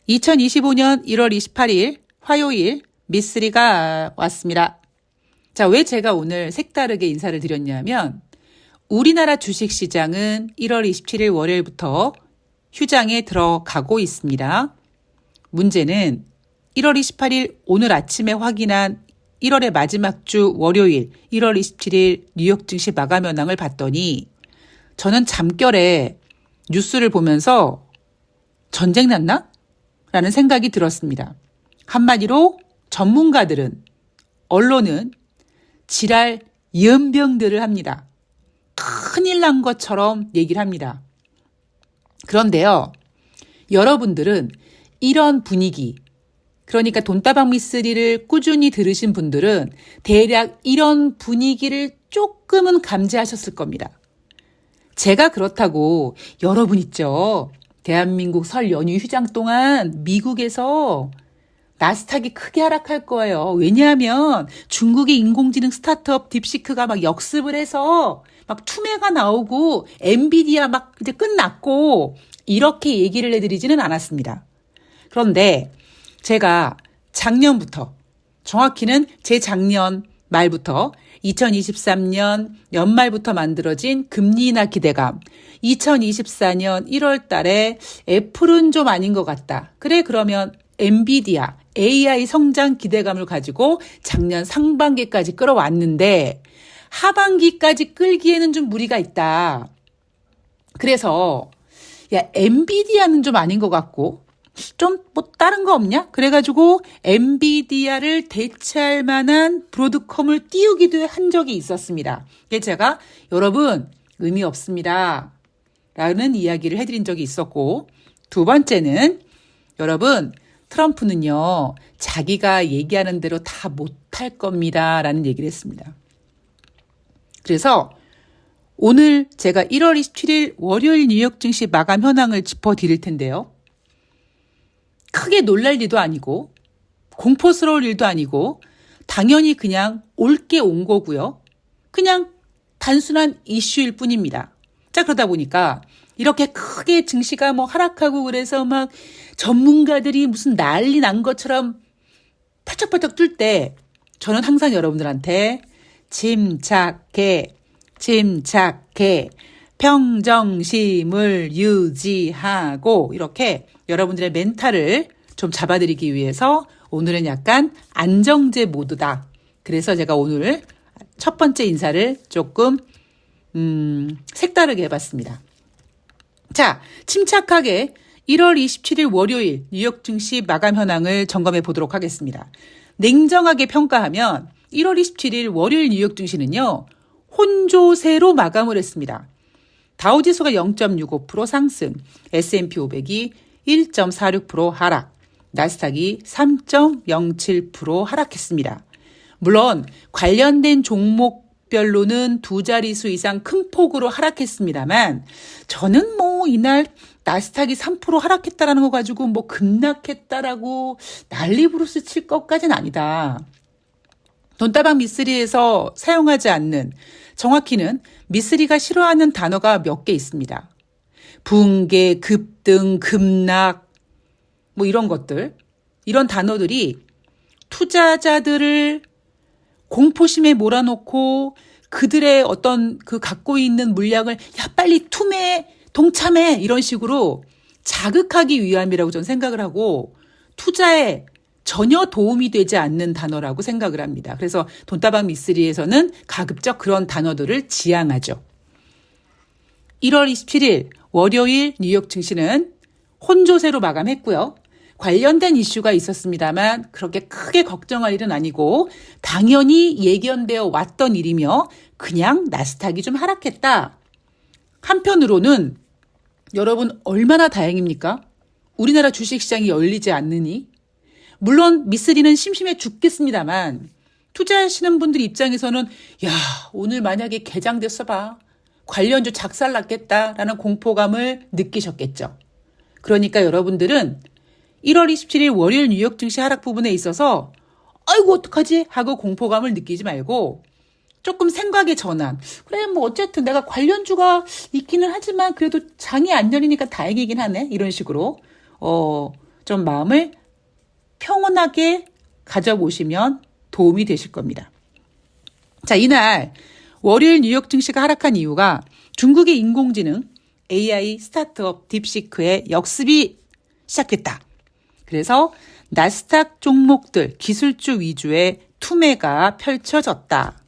2025년 1월 28일 화요일 미쓰리가 왔습니다. 자, 왜 제가 오늘 색다르게 인사를 드렸냐면 우리나라 주식시장은 1월 27일 월요일부터 휴장에 들어가고 있습니다. 문제는 1월 28일 오늘 아침에 확인한 1월의 마지막 주 월요일 1월 27일 뉴욕 증시 마감 현황을 봤더니 저는 잠결에 뉴스를 보면서 전쟁 났나? 라는 생각이 들었습니다. 한마디로 전문가들은, 언론은 지랄 연병들을 합니다. 큰일 난 것처럼 얘기를 합니다. 그런데요, 여러분들은 이런 분위기, 그러니까 돈다방 미쓰리를 꾸준히 들으신 분들은 대략 이런 분위기를 조금은 감지하셨을 겁니다. 제가 그렇다고 여러분 있죠. 대한민국 설 연휴 휴장 동안 미국에서 나스닥이 크게 하락할 거예요. 왜냐하면 중국의 인공지능 스타트업 딥시크가 막 역습을 해서 막 투매가 나오고 엔비디아 막 이제 끝났고 이렇게 얘기를 해드리지는 않았습니다. 그런데 제가 작년부터, 정확히는 재작년 말부터 2023년 연말부터 만들어진 금리 인하 기대감, 2024년 1월 달에 애플은 좀 아닌 것 같다. 그래, 그러면 엔비디아, AI 성장 기대감을 가지고 작년 상반기까지 끌어왔는데 하반기까지 끌기에는 좀 무리가 있다. 그래서 야, 엔비디아는 좀 아닌 것 같고 좀 뭐 다른 거 없냐? 그래가지고 엔비디아를 대체할 만한 브로드컴을 띄우기도 한 적이 있었습니다. 그래서 제가 여러분 의미 없습니다 라는 이야기를 해드린 적이 있었고, 두 번째는 여러분 트럼프는요 자기가 얘기하는 대로 다 못할 겁니다 라는 얘기를 했습니다. 그래서 오늘 제가 1월 27일 월요일 뉴욕 증시 마감 현황을 짚어드릴 텐데요. 크게 놀랄 일도 아니고 공포스러울 일도 아니고 당연히 그냥 올게 온 거고요. 그냥 단순한 이슈일 뿐입니다. 자, 그러다 보니까 이렇게 크게 증시가 뭐 하락하고 그래서 막 전문가들이 무슨 난리 난 것처럼 펄쩍펄쩍 뜰 때 저는 항상 여러분들한테 침착해, 평정심을 유지하고 이렇게 여러분들의 멘탈을 좀 잡아드리기 위해서 오늘은 약간 안정제 모드다. 그래서 제가 오늘 첫 번째 인사를 조금 색다르게 해봤습니다. 자, 침착하게 1월 27일 월요일 뉴욕 증시 마감 현황을 점검해 보도록 하겠습니다. 냉정하게 평가하면 1월 27일 월요일 뉴욕 증시는요, 혼조세로 마감을 했습니다. 다우지수가 0.65% 상승, S&P 500이 1.46% 하락, 나스닥이 3.07% 하락했습니다. 물론 관련된 종목별로는 두 자릿수 이상 큰 폭으로 하락했습니다만 저는 뭐 이날 나스닥이 3% 하락했다라는 거 가지고 뭐 급락했다라고 난리 부르스 칠 것까지는 아니다. 돈다방 미쓰리에서 사용하지 않는, 정확히는 미쓰리가 싫어하는 단어가 몇 개 있습니다. 붕괴, 급등, 급락, 뭐 이런 것들, 이런 단어들이 투자자들을 공포심에 몰아넣고 그들의 어떤 그 갖고 있는 물량을 야 빨리 투매, 동참해 이런 식으로 자극하기 위함이라고 저는 생각을 하고 투자에 전혀 도움이 되지 않는 단어라고 생각을 합니다. 그래서 돈다방 미쓰리에서는 가급적 그런 단어들을 지양하죠. 1월 27일 월요일 뉴욕 증시는 혼조세로 마감했고요. 관련된 이슈가 있었습니다만 그렇게 크게 걱정할 일은 아니고 당연히 예견되어 왔던 일이며 그냥 나스닥이 좀 하락했다. 한편으로는 여러분 얼마나 다행입니까? 우리나라 주식시장이 열리지 않느니. 물론 미쓰리는 심심해 죽겠습니다만 투자하시는 분들 입장에서는 야 오늘 만약에 개장됐어 봐. 관련주 작살났겠다라는 공포감을 느끼셨겠죠. 그러니까 여러분들은 1월 27일 월요일 뉴욕 증시 하락 부분에 있어서 아이고 어떡하지 하고 공포감을 느끼지 말고 조금 생각의 전환. 그래 뭐 어쨌든 내가 관련주가 있기는 하지만 그래도 장이 안 열리니까 다행이긴 하네. 이런 식으로 좀 마음을 평온하게 가져보시면 도움이 되실 겁니다. 자, 이날 월요일 뉴욕 증시가 하락한 이유가 중국의 인공지능 AI 스타트업 딥시크의 역습이 시작됐다. 그래서 나스닥 종목들 기술주 위주의 투매가 펼쳐졌다.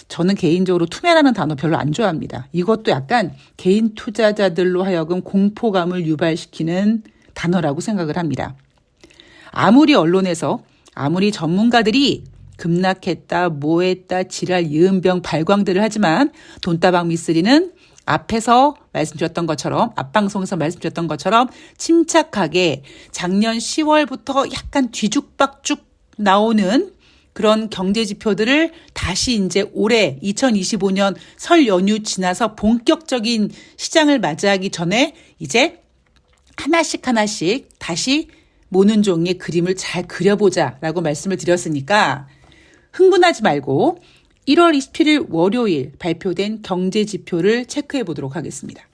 저는 개인적으로 투매라는 단어 별로 안 좋아합니다. 이것도 약간 개인 투자자들로 하여금 공포감을 유발시키는 단어라고 생각을 합니다. 아무리 언론에서 아무리 전문가들이 급락했다, 뭐했다, 지랄, 이은병 발광들을 하지만 돈다방 미쓰리는 앞에서 말씀드렸던 것처럼 앞방송에서 말씀드렸던 것처럼 침착하게 작년 10월부터 약간 뒤죽박죽 나오는 그런 경제 지표들을 다시 이제 올해 2025년 설 연휴 지나서 본격적인 시장을 맞이하기 전에 이제 하나씩 다시 모는 종이의 그림을 잘 그려보자라고 말씀을 드렸으니까 흥분하지 말고 1월 27일 월요일 발표된 경제 지표를 체크해 보도록 하겠습니다.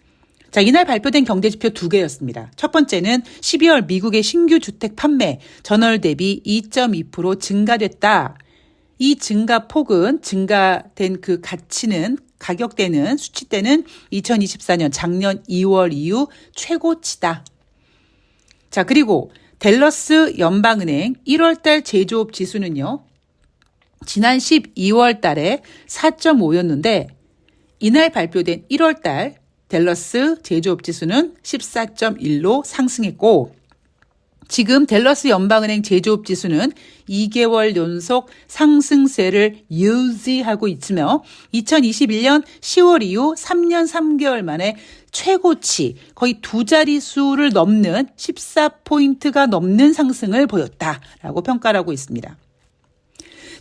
자, 이날 발표된 경제 지표 2개였습니다. 첫 번째는 12월 미국의 신규 주택 판매 전월 대비 2.2% 증가됐다. 이 증가폭은 증가된 그 가격대는 수치대는 2024년 작년 2월 이후 최고치다. 자, 그리고 댈러스 연방은행 1월달 제조업 지수는요. 지난 12월 달에 4.5였는데 이날 발표된 1월 달 댈러스 제조업 지수는 14.1로 상승했고 지금 댈러스 연방은행 제조업 지수는 2개월 연속 상승세를 유지하고 있으며 2021년 10월 이후 3년 3개월 만에 최고치 거의 두 자릿수를 넘는 14포인트가 넘는 상승을 보였다라고 평가를 하고 있습니다.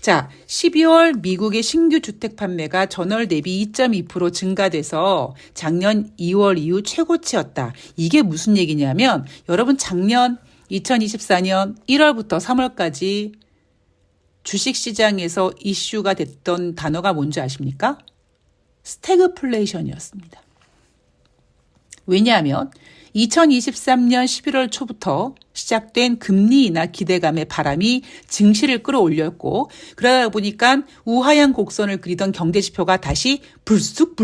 자, 12월 미국의 신규 주택 판매가 전월 대비 2.2% 증가돼서 작년 2월 이후 최고치였다. 이게 무슨 얘기냐면 여러분 작년 2024년 1월부터 3월까지 주식시장에서 이슈가 됐던 단어가 뭔지 아십니까? 스태그플레이션이었습니다. 왜냐하면 2023년 11월 초부터 시작된 금리 인하 기대감의 바람이 증시를 끌어올렸고 그러다 보니까 우하향 곡선을 그리던 경제지표가 다시 불쑥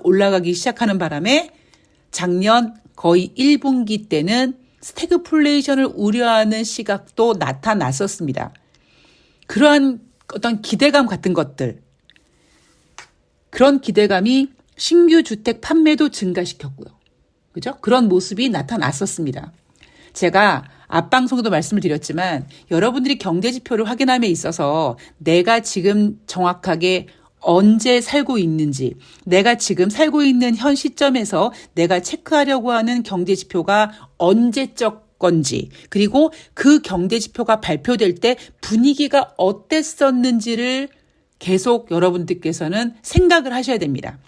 올라가기 시작하는 바람에 작년 거의 1분기 때는 스태그플레이션을 우려하는 시각도 나타났었습니다. 그러한 어떤 기대감 같은 것들, 그런 기대감이 신규 주택 판매도 증가시켰고요. 그죠? 그런 모습이 나타났었습니다. 제가 앞방송에도 말씀을 드렸지만 여러분들이 경제지표를 확인함에 있어서 내가 지금 정확하게 언제 살고 있는지, 내가 지금 살고 있는 현 시점에서 내가 체크하려고 하는 경제지표가 언제적 건지, 그리고 그 경제지표가 발표될 때 분위기가 어땠었는지를 계속 여러분들께서는 생각을 하셔야 됩니다.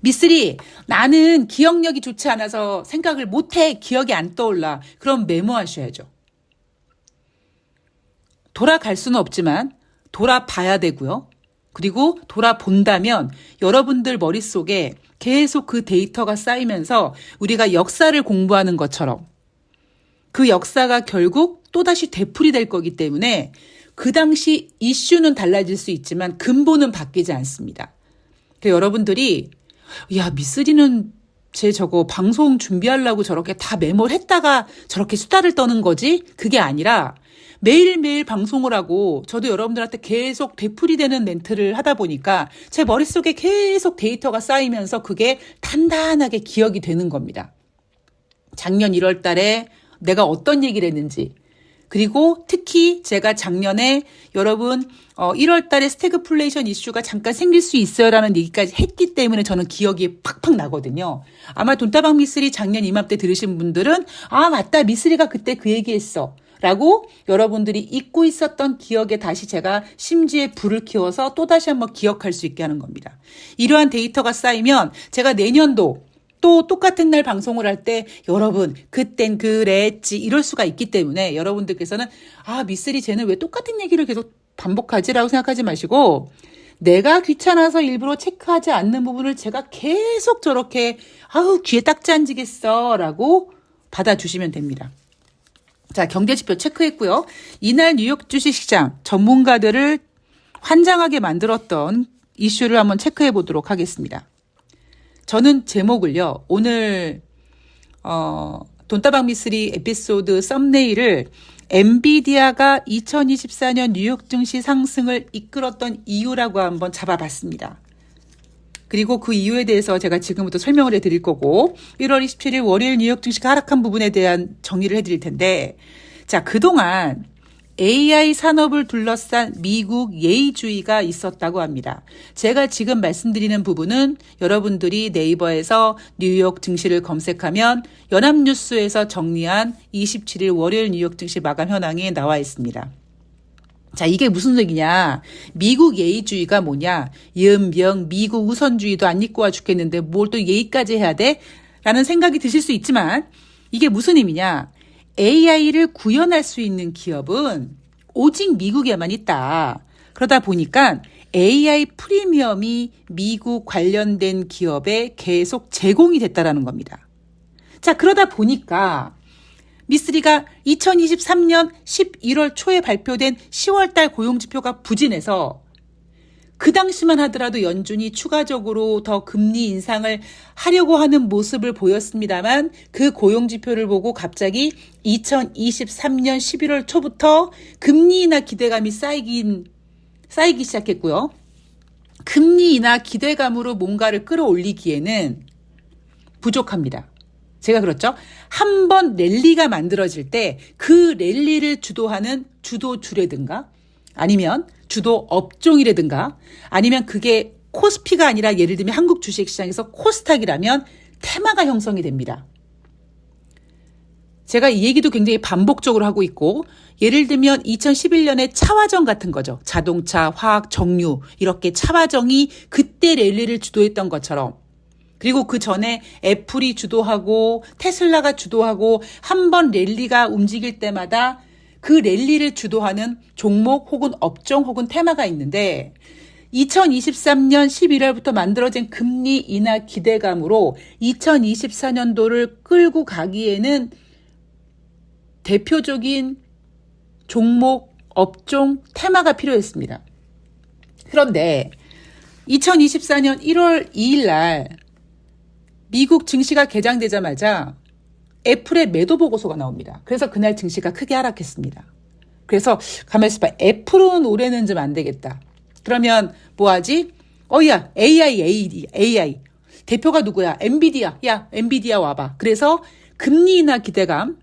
미쓰리, 나는 기억력이 좋지 않아서 생각을 못해. 기억이 안 떠올라. 그럼 메모하셔야죠. 돌아갈 수는 없지만 돌아봐야 되고요. 그리고 돌아본다면 여러분들 머릿속에 계속 그 데이터가 쌓이면서 우리가 역사를 공부하는 것처럼 그 역사가 결국 또다시 되풀이될 거기 때문에 그 당시 이슈는 달라질 수 있지만 근본은 바뀌지 않습니다. 그래서 여러분들이 야, 미쓰리는 제 저거 방송 준비하려고 저렇게 다 메모를 했다가 저렇게 수다를 떠는 거지? 그게 아니라 매일매일 방송을 하고 저도 여러분들한테 계속 되풀이되는 멘트를 하다 보니까 제 머릿속에 계속 데이터가 쌓이면서 그게 단단하게 기억이 되는 겁니다. 작년 1월 달에 내가 어떤 얘기를 했는지, 그리고 특히 제가 작년에 여러분 1월 달에 스태그플레이션 이슈가 잠깐 생길 수 있어요라는 얘기까지 했기 때문에 저는 기억이 팍팍 나거든요. 아마 돈다방 미쓰리 작년 이맘때 들으신 분들은 아 맞다, 미쓰리가 그때 그 얘기했어 라고 여러분들이 잊고 있었던 기억에 다시 제가 심지에 불을 키워서 또다시 한번 기억할 수 있게 하는 겁니다. 이러한 데이터가 쌓이면 제가 내년도 또 똑같은 날 방송을 할 때 여러분 그땐 그랬지 이럴 수가 있기 때문에 여러분들께서는 아 미쓰리 쟤는 왜 똑같은 얘기를 계속 반복하지라고 생각하지 마시고 내가 귀찮아서 일부러 체크하지 않는 부분을 제가 계속 저렇게 아우 귀에 딱지 안 지겠어 라고 받아주시면 됩니다. 자, 경제지표 체크했고요. 이날 뉴욕 주식시장 전문가들을 환장하게 만들었던 이슈를 한번 체크해 보도록 하겠습니다. 저는 제목을요. 오늘 돈다방 미스리 에피소드 썸네일을 엔비디아가 2024년 뉴욕 증시 상승을 이끌었던 이유라고 한번 잡아봤습니다. 그리고 그 이유에 대해서 제가 지금부터 설명을 해드릴 거고 1월 27일 월요일 뉴욕 증시가 하락한 부분에 대한 정리를 해드릴 텐데 자, 그동안 AI 산업을 둘러싼 미국 예의주의가 있었다고 합니다. 제가 지금 말씀드리는 부분은 여러분들이 네이버에서 뉴욕 증시를 검색하면 연합뉴스에서 정리한 27일 월요일 뉴욕 증시 마감 현황에 나와 있습니다. 자, 이게 무슨 얘기냐. 미국 예의주의가 뭐냐. 연병 미국 우선주의도 안 입고 와 죽겠는데 뭘 또 예의까지 해야 돼? 라는 생각이 드실 수 있지만 이게 무슨 의미냐. AI를 구현할 수 있는 기업은 오직 미국에만 있다. 그러다 보니까 AI 프리미엄이 미국 관련된 기업에 계속 제공이 됐다라는 겁니다. 자, 그러다 보니까 미쓰리가 2023년 11월 초에 발표된 10월달 고용지표가 부진해서 그 당시만 하더라도 연준이 추가적으로 더 금리 인상을 하려고 하는 모습을 보였습니다만 그 고용지표를 보고 갑자기 2023년 11월 초부터 금리 인하 기대감이 쌓이기 시작했고요. 금리 인하 기대감으로 뭔가를 끌어올리기에는 부족합니다. 제가 그렇죠. 한 번 랠리가 만들어질 때 그 랠리를 주도하는 주도주라든가 아니면 주도 업종이라든가 아니면 그게 코스피가 아니라 예를 들면 한국 주식시장에서 코스닥이라면 테마가 형성이 됩니다. 제가 이 얘기도 굉장히 반복적으로 하고 있고 예를 들면 2011년에 차화정 같은 거죠. 자동차, 화학, 정유 이렇게 차화정이 그때 랠리를 주도했던 것처럼 그리고 그 전에 애플이 주도하고 테슬라가 주도하고 한 번 랠리가 움직일 때마다 그 랠리를 주도하는 종목 혹은 업종 혹은 테마가 있는데 2023년 11월부터 만들어진 금리 인하 기대감으로 2024년도를 끌고 가기에는 대표적인 종목, 업종, 테마가 필요했습니다. 그런데 2024년 1월 2일 날 미국 증시가 개장되자마자 애플의 매도 보고서가 나옵니다. 그래서 그날 증시가 크게 하락했습니다. 그래서 가만히 있어봐. 애플은 올해는 좀 안 되겠다. 그러면 뭐 하지? 야, AI. 대표가 누구야? 엔비디아. 야, 엔비디아 와봐. 그래서 금리 인하 기대감,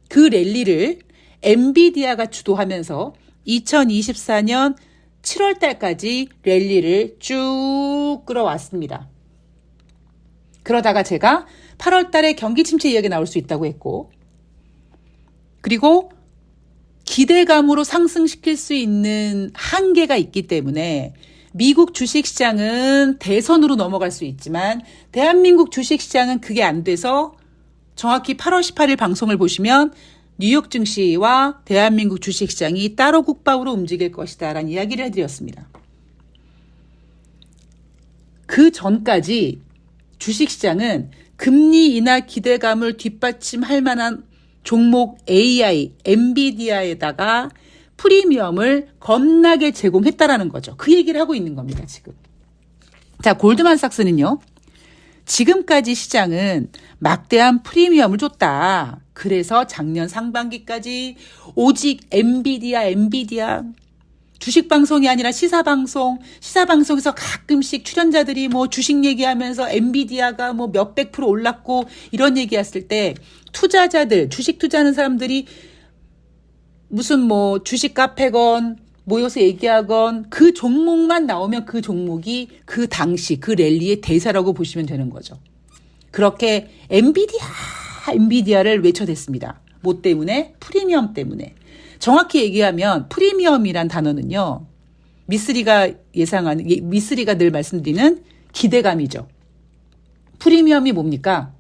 그 랠리를 엔비디아가 주도하면서 2024년 7월 달까지 랠리를 쭉 끌어왔습니다. 그러다가 제가 8월 달에 경기 침체 이야기 나올 수 있다고 했고 그리고 기대감으로 상승시킬 수 있는 한계가 있기 때문에 미국 주식시장은 대선으로 넘어갈 수 있지만 대한민국 주식시장은 그게 안 돼서 정확히 8월 18일 방송을 보시면 뉴욕 증시와 대한민국 주식시장이 따로 국밥으로 움직일 것이다 라는 이야기를 해드렸습니다. 그 전까지 주식시장은 금리 인하 기대감을 뒷받침할 만한 종목 AI, 엔비디아에다가 프리미엄을 겁나게 제공했다라는 거죠. 그 얘기를 하고 있는 겁니다, 지금. 자, 골드만삭스는요. 지금까지 시장은 막대한 프리미엄을 줬다. 그래서 작년 상반기까지 오직 엔비디아 주식 방송이 아니라 시사방송에서 가끔씩 출연자들이 뭐 주식 얘기하면서 엔비디아가 뭐 몇백 프로 올랐고 이런 얘기했을 때 투자자들, 주식 투자하는 사람들이 무슨 뭐 주식 카페건 모여서 얘기하건 그 종목만 나오면 그 종목이 그 당시 그 랠리의 대사라고 보시면 되는 거죠. 그렇게 엔비디아를 외쳐댔습니다. 뭐 때문에? 프리미엄 때문에. 정확히 얘기하면 프리미엄이란 단어는요. 미쓰리가 늘 말씀드리는 기대감이죠. 프리미엄이 뭡니까?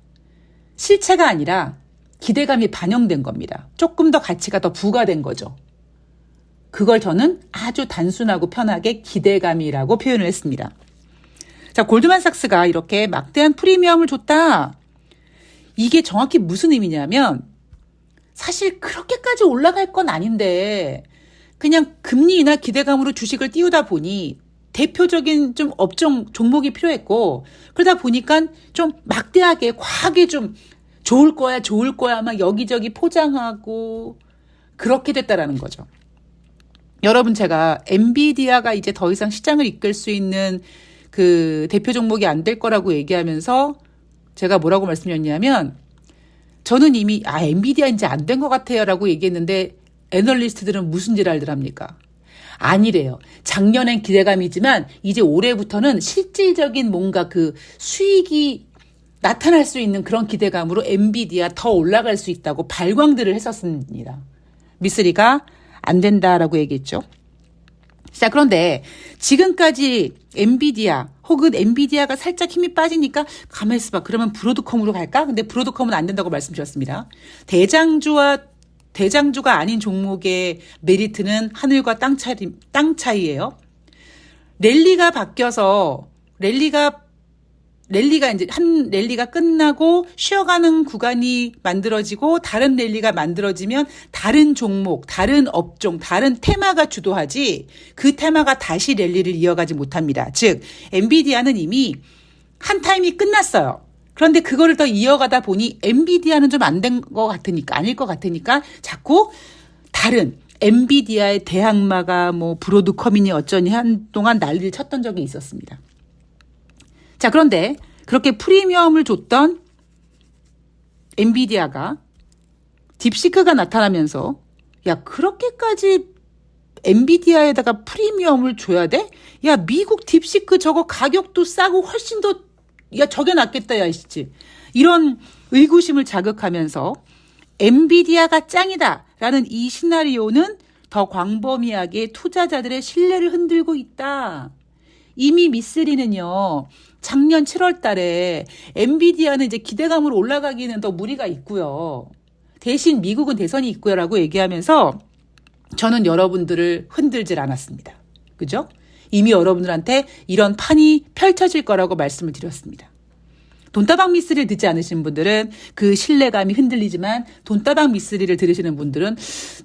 실체가 아니라 기대감이 반영된 겁니다. 조금 더 가치가 더 부과된 거죠. 그걸 저는 아주 단순하고 편하게 기대감이라고 표현을 했습니다. 자, 골드만삭스가 이렇게 막대한 프리미엄을 줬다. 이게 정확히 무슨 의미냐면 사실 그렇게까지 올라갈 건 아닌데 그냥 금리 인하 기대감으로 주식을 띄우다 보니 대표적인 좀 업종 종목이 필요했고 그러다 보니까 좀 막대하게 과하게 좀 좋을 거야 막 여기저기 포장하고 그렇게 됐다라는 거죠. 여러분 제가 엔비디아가 이제 더 이상 시장을 이끌 수 있는 그 대표 종목이 안 될 거라고 얘기하면서 제가 뭐라고 말씀드렸냐면 저는 이미 엔비디아 이제 안 된 것 같아요 라고 얘기했는데 애널리스트들은 무슨 지랄들 합니까? 아니래요. 작년엔 기대감이지만 이제 올해부터는 실질적인 뭔가 그 수익이 나타날 수 있는 그런 기대감으로 엔비디아 더 올라갈 수 있다고 발광들을 했었습니다. 미쓰리가 안 된다라고 얘기했죠. 자, 그런데 지금까지 엔비디아 혹은 엔비디아가 살짝 힘이 빠지니까 가만히 있어봐. 그러면 브로드컴으로 갈까? 근데 브로드컴은 안 된다고 말씀드렸습니다. 대장주가 아닌 종목의 메리트는 하늘과 땅 차이예요. 랠리가 바뀌어서 랠리가 이제 한 랠리가 끝나고 쉬어가는 구간이 만들어지고 다른 랠리가 만들어지면 다른 종목, 다른 업종, 다른 테마가 주도하지 그 테마가 다시 랠리를 이어가지 못합니다. 즉 엔비디아는 이미 한 타임이 끝났어요. 그런데 그거를 더 이어가다 보니 엔비디아는 좀 안 된 것 같으니까 아닐 것 같으니까 자꾸 다른 엔비디아의 대항마가 뭐 브로드컴이니 어쩌니 한동안 난리를 쳤던 적이 있었습니다. 자, 그런데 그렇게 프리미엄을 줬던 엔비디아가 딥시크가 나타나면서 야, 그렇게까지 엔비디아에다가 프리미엄을 줘야 돼? 야, 미국 딥시크 저거 가격도 싸고 훨씬 더 야, 저게 낫겠다, 야, 이씨. 이런 의구심을 자극하면서 엔비디아가 짱이다 라는 이 시나리오는 더 광범위하게 투자자들의 신뢰를 흔들고 있다. 이미 미쓰리는요, 작년 7월 달에 엔비디아는 이제 기대감으로 올라가기는 더 무리가 있고요. 대신 미국은 대선이 있고요 라고 얘기하면서 저는 여러분들을 흔들질 않았습니다. 그죠? 이미 여러분들한테 이런 판이 펼쳐질 거라고 말씀을 드렸습니다. 돈다방 미쓰리를 듣지 않으신 분들은 그 신뢰감이 흔들리지만 돈다방 미쓰리를 들으시는 분들은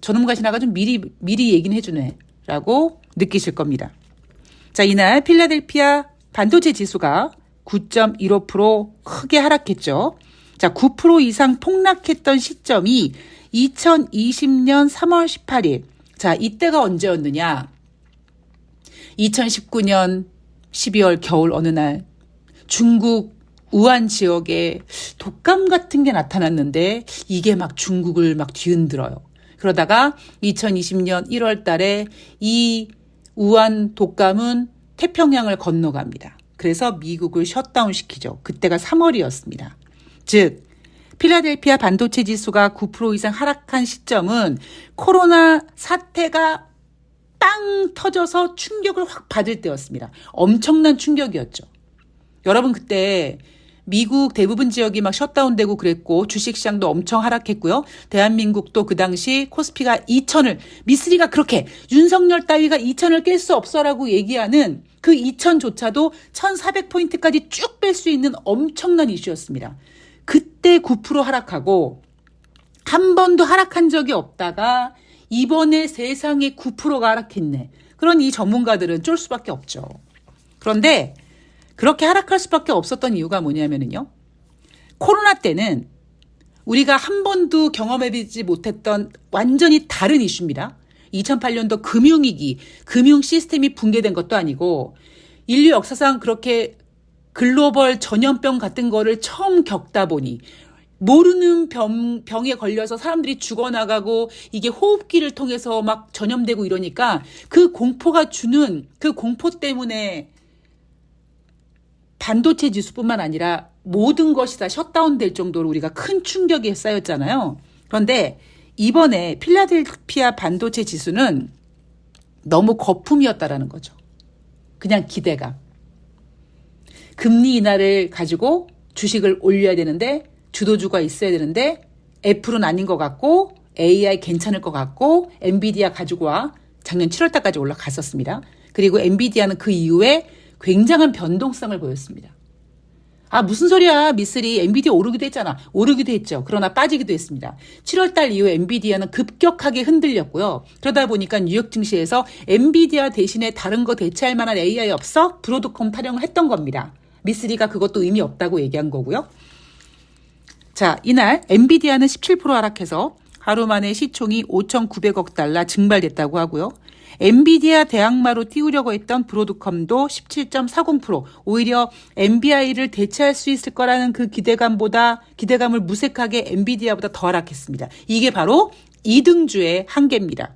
저놈과 신하가 좀 미리 얘기는 해주네 라고 느끼실 겁니다. 자, 이날 필라델피아 반도체 지수가 9.15% 크게 하락했죠. 자, 9% 이상 폭락했던 시점이 2020년 3월 18일. 자, 이때가 언제였느냐? 2019년 12월 겨울 어느 날 중국 우한 지역에 독감 같은 게 나타났는데 이게 막 중국을 막 뒤흔들어요. 그러다가 2020년 1월 달에 이 우한 독감은 태평양을 건너갑니다. 그래서 미국을 셧다운 시키죠. 그때가 3월이었습니다. 즉 필라델피아 반도체 지수가 9% 이상 하락한 시점은 코로나 사태가 빵 터져서 충격을 확 받을 때였습니다. 엄청난 충격이었죠. 여러분 그때 미국 대부분 지역이 막 셧다운되고 그랬고 주식시장도 엄청 하락했고요. 대한민국도 그 당시 코스피가 2,000을 미쓰리가 그렇게 윤석열 따위가 2,000을 깰 수 없어라고 얘기하는 그 2,000조차도 1,400포인트까지 쭉 뺄 수 있는 엄청난 이슈였습니다. 그때 9% 하락하고 한 번도 하락한 적이 없다가 이번에 세상에 9%가 하락했네. 그런 이 전문가들은 쫄 수밖에 없죠. 그런데 그렇게 하락할 수밖에 없었던 이유가 뭐냐면요. 코로나 때는 우리가 한 번도 경험해보지 못했던 완전히 다른 이슈입니다. 2008년도 금융위기, 금융 시스템이 붕괴된 것도 아니고 인류 역사상 그렇게 글로벌 전염병 같은 거를 처음 겪다 보니 모르는 병에 걸려서 사람들이 죽어나가고 이게 호흡기를 통해서 막 전염되고 이러니까 그 공포가 주는 그 공포 때문에 반도체 지수뿐만 아니라 모든 것이 다 셧다운될 정도로 우리가 큰 충격이 쌓였잖아요. 그런데 이번에 필라델피아 반도체 지수는 너무 거품이었다라는 거죠. 그냥 기대감. 금리 인하를 가지고 주식을 올려야 되는데 주도주가 있어야 되는데 애플은 아닌 것 같고 AI 괜찮을 것 같고 엔비디아 가지고 와 작년 7월 달까지 올라갔었습니다. 그리고 엔비디아는 그 이후에 굉장한 변동성을 보였습니다. 아, 무슨 소리야. 미쓰리. 엔비디아 오르기도 했잖아. 오르기도 했죠. 그러나 빠지기도 했습니다. 7월 달 이후 엔비디아는 급격하게 흔들렸고요. 그러다 보니까 뉴욕 증시에서 엔비디아 대신에 다른 거 대체할 만한 AI 없어? 브로드컴 타령을 했던 겁니다. 미쓰리가 그것도 의미 없다고 얘기한 거고요. 자, 이날 엔비디아는 17% 하락해서 하루 만에 시총이 5,900억 달러 증발됐다고 하고요. 엔비디아 대항마로 띄우려고 했던 브로드컴도 17.40%, 오히려 엔비아이를 대체할 수 있을 거라는 그 기대감을 무색하게 엔비디아보다 더 하락했습니다. 이게 바로 2등주의 한계입니다.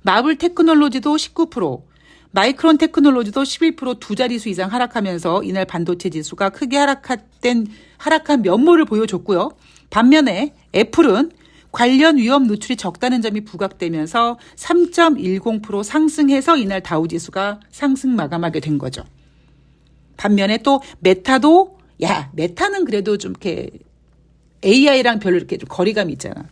마블 테크놀로지도 19%, 마이크론 테크놀로지도 11%두 자릿수 이상 하락하면서 이날 반도체 지수가 크게 하락한 면모를 보여줬고요. 반면에 애플은 관련 위험 노출이 적다는 점이 부각되면서 3.10% 상승해서 이날 다우지수가 상승 마감하게 된 거죠. 반면에 또 메타도 메타는 그래도 좀 이렇게 AI랑 별로 이렇게 좀 거리감이 있잖아.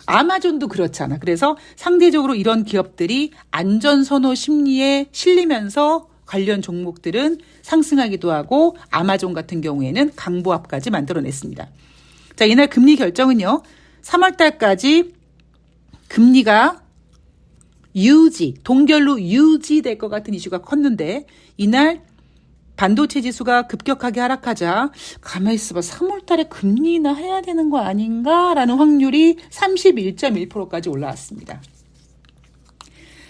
아마존도 그렇잖아. 그래서 상대적으로 이런 기업들이 안전선호 심리에 실리면서 관련 종목들은 상승하기도 하고 아마존 같은 경우에는 강보합까지 만들어냈습니다. 자, 이날 금리 결정은요. 3월 달까지 금리가 동결로 유지될 것 같은 이슈가 컸는데 이날 반도체 지수가 급격하게 하락하자 가만히 있어봐 3월 달에 금리 인하 해야 되는 거 아닌가라는 확률이 31.1%까지 올라왔습니다.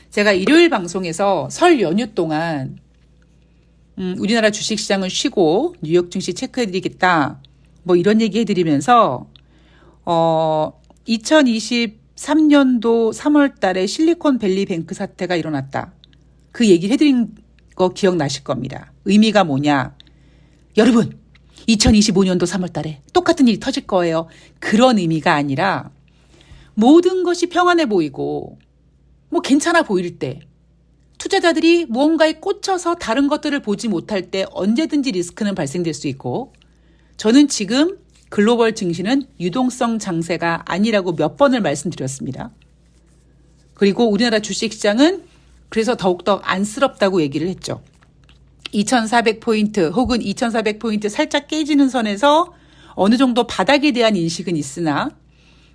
제가 일요일 방송에서 설 연휴 동안 우리나라 주식시장을 쉬고 뉴욕 증시 체크해드리겠다 뭐 이런 얘기 해드리면서 2023년도 3월 달에 실리콘밸리 뱅크 사태가 일어났다. 그 얘기를 해드린 거 기억나실 겁니다. 의미가 뭐냐. 여러분 2025년도 3월 달에 똑같은 일이 터질 거예요. 그런 의미가 아니라 모든 것이 평안해 보이고 뭐 괜찮아 보일 때 투자자들이 무언가에 꽂혀서 다른 것들을 보지 못할 때 언제든지 리스크는 발생될 수 있고 저는 지금 글로벌 증시는 유동성 장세가 아니라고 몇 번을 말씀드렸습니다. 그리고 우리나라 주식시장은 그래서 더욱더 안쓰럽다고 얘기를 했죠. 2400포인트 혹은 2400포인트 살짝 깨지는 선에서 어느 정도 바닥에 대한 인식은 있으나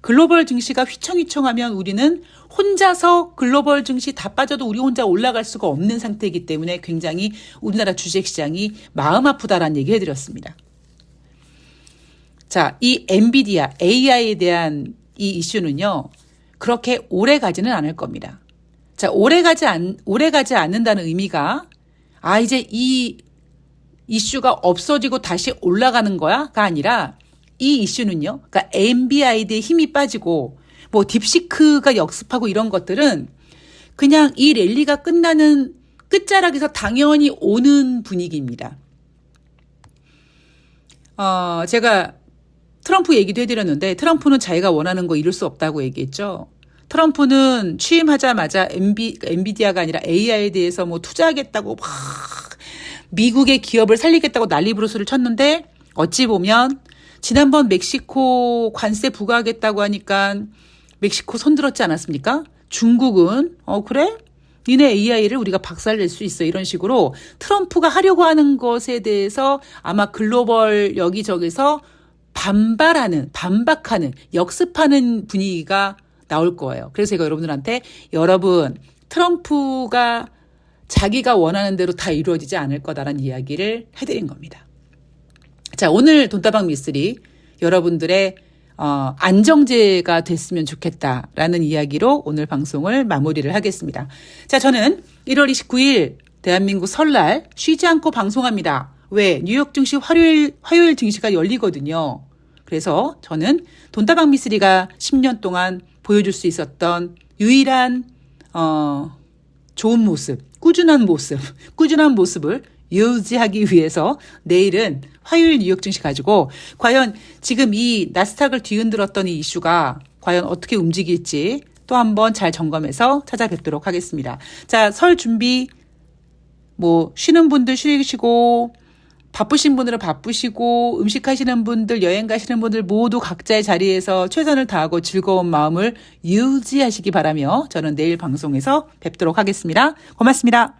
글로벌 증시가 휘청휘청하면 우리는 혼자서 글로벌 증시 다 빠져도 우리 혼자 올라갈 수가 없는 상태이기 때문에 굉장히 우리나라 주식시장이 마음 아프다라는 얘기 해드렸습니다. 자, 이 엔비디아, AI에 대한 이 이슈는요, 그렇게 오래 가지는 않을 겁니다. 자, 오래 가지 않는다는 의미가, 이제 이 이슈가 없어지고 다시 올라가는 거야가 아니라, 이 이슈는요, 그러니까 엔비디아의 힘이 빠지고, 뭐 딥시크가 역습하고 이런 것들은 그냥 이 랠리가 끝나는 끝자락에서 당연히 오는 분위기입니다. 제가 트럼프 얘기도 해드렸는데 트럼프는 자기가 원하는 거 이룰 수 없다고 얘기했죠. 트럼프는 취임하자마자 엔비디아가 아니라 AI에 대해서 뭐 투자하겠다고 막 미국의 기업을 살리겠다고 난리부르스를 쳤는데 어찌 보면 지난번 멕시코 관세 부과하겠다고 하니까 멕시코 손들었지 않았습니까? 중국은 그래? 니네 AI를 우리가 박살낼 수 있어 이런 식으로 트럼프가 하려고 하는 것에 대해서 아마 글로벌 여기저기서 반박하는, 역습하는 분위기가 나올 거예요. 그래서 제가 여러분들한테 여러분 트럼프가 자기가 원하는 대로 다 이루어지지 않을 거다라는 이야기를 해드린 겁니다. 자, 오늘 돈다방 미쓰리 여러분들의 안정제가 됐으면 좋겠다라는 이야기로 오늘 방송을 마무리를 하겠습니다. 자, 저는 1월 29일 대한민국 설날 쉬지 않고 방송합니다. 왜? 뉴욕 증시 화요일 증시가 열리거든요. 그래서 저는 돈다방 미쓰리가 10년 동안 보여줄 수 있었던 유일한 좋은 모습, 꾸준한 모습을 유지하기 위해서 내일은 화요일 뉴욕 증시 가지고 과연 지금 이 나스닥을 뒤흔들었던 이 이슈가 과연 어떻게 움직일지 또 한번 잘 점검해서 찾아뵙도록 하겠습니다. 자, 설 준비 뭐 쉬는 분들 쉬시고 바쁘신 분들은 바쁘시고 음식하시는 분들 여행 가시는 분들 모두 각자의 자리에서 최선을 다하고 즐거운 마음을 유지하시기 바라며 저는 내일 방송에서 뵙도록 하겠습니다. 고맙습니다.